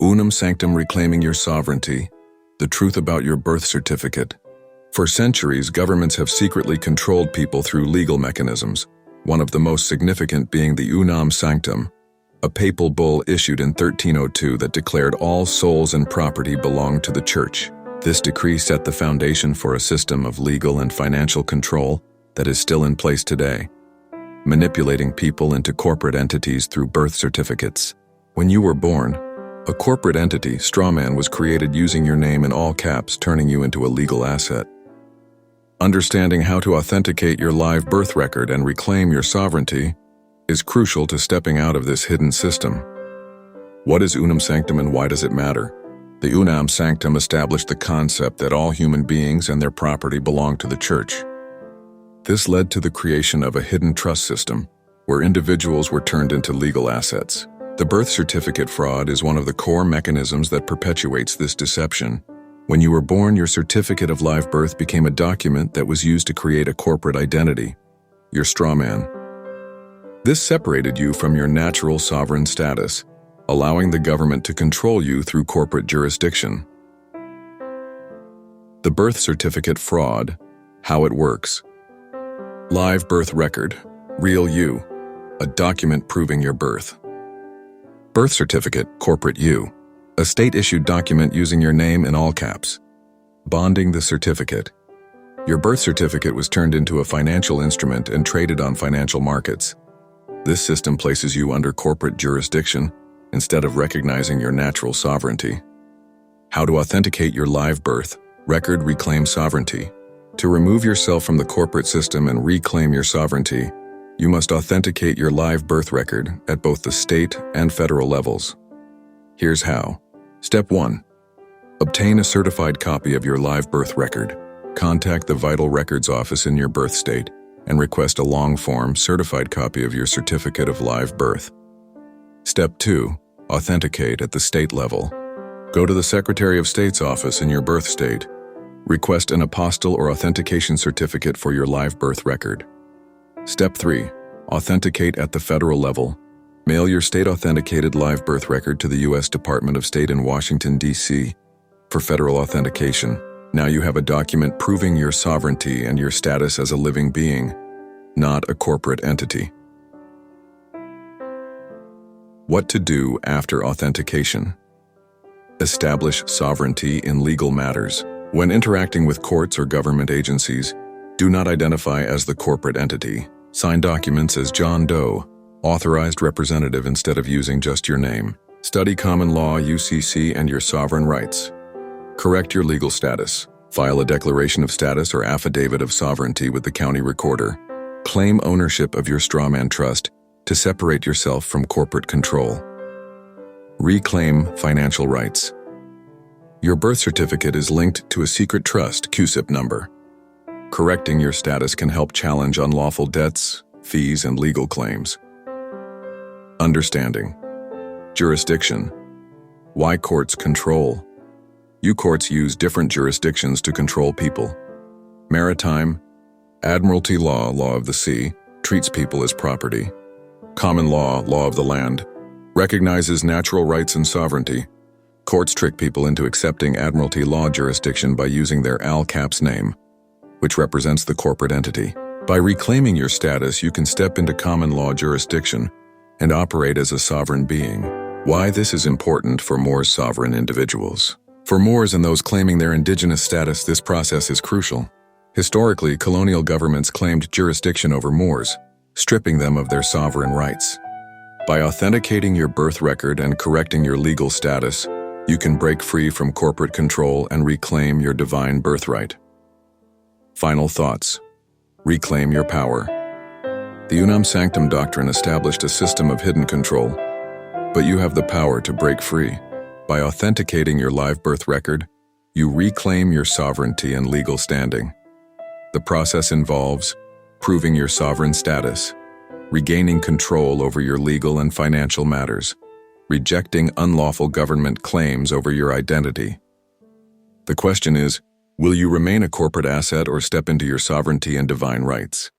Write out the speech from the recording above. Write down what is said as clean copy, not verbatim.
Unam Sanctam, reclaiming your sovereignty, the truth about your birth certificate. For centuries, governments have secretly controlled people through legal mechanisms, one of the most significant being the Unam Sanctam, a papal bull issued in 1302 that declared all souls and property belonged to the Church. This decree set the foundation for a system of legal and financial control that is still in place today, manipulating people into corporate entities through birth certificates. When you were born, a corporate entity, strawman, was created using your name in all caps, turning you into a legal asset. Understanding how to authenticate your live birth record and reclaim your sovereignty is crucial to stepping out of this hidden system. What is Unam Sanctam and why does it matter? The Unam Sanctam established the concept that all human beings and their property belong to the Church. This led to the creation of a hidden trust system, where individuals were turned into legal assets. The birth certificate fraud is one of the core mechanisms that perpetuates this deception. When you were born, your certificate of live birth became a document that was used to create a corporate identity, your strawman. This separated you from your natural sovereign status, allowing the government to control you through corporate jurisdiction. The birth certificate fraud, how it works. Live birth record, real you, a document proving your birth. Birth certificate, corporate you, a state-issued document using your name in all caps. Bonding the certificate. Your birth certificate was turned into a financial instrument and traded on financial markets. This system places you under corporate jurisdiction instead of recognizing your natural sovereignty. How to authenticate your live birth record, reclaim sovereignty. To remove yourself from the corporate system and reclaim your sovereignty, you must authenticate your live birth record at both the state and federal levels. Here's how. Step 1. Obtain a certified copy of your live birth record. Contact the Vital Records office in your birth state and request a long-form certified copy of your certificate of live birth. Step 2. Authenticate at the state level. Go to the Secretary of State's office in your birth state. Request an apostille or authentication certificate for your live birth record. Step 3. Authenticate at the federal level. Mail your state-authenticated live birth record to the U.S. Department of State in Washington, D.C. for federal authentication. Now you have a document proving your sovereignty and your status as a living being, not a corporate entity. What to do after authentication. Establish sovereignty in legal matters. When interacting with courts or government agencies, do not identify as the corporate entity. Sign documents as John Doe, authorized representative, instead of using just your name. Study common law, UCC, and your sovereign rights. Correct your legal status. File a declaration of status or affidavit of sovereignty with the county recorder. Claim ownership of your strawman trust to separate yourself from corporate control. Reclaim financial rights. Your birth certificate is linked to a secret trust CUSIP number. Correcting your status can help challenge unlawful debts, fees, and legal claims. Understanding. Jurisdiction. Why courts control. You courts use different jurisdictions to control people. Maritime, admiralty law, law of the sea, treats people as property. Common law, law of the land, recognizes natural rights and sovereignty. Courts trick people into accepting admiralty law jurisdiction by using their all caps name, which represents the corporate entity. By reclaiming your status, you can step into common law jurisdiction and operate as a sovereign being. Why this is important for Moors sovereign individuals. For Moors and those claiming their indigenous status, this process is crucial. Historically, colonial governments claimed jurisdiction over Moors, stripping them of their sovereign rights. By authenticating your birth record and correcting your legal status, you can break free from corporate control and reclaim your divine birthright. Final thoughts. Reclaim your power. The Unam Sanctam doctrine established a system of hidden control, but you have the power to break free. By authenticating your live birth record, you reclaim your sovereignty and legal standing. The process involves proving your sovereign status, regaining control over your legal and financial matters, rejecting unlawful government claims over your identity. The question is, will you remain a corporate asset or step into your sovereignty and divine rights?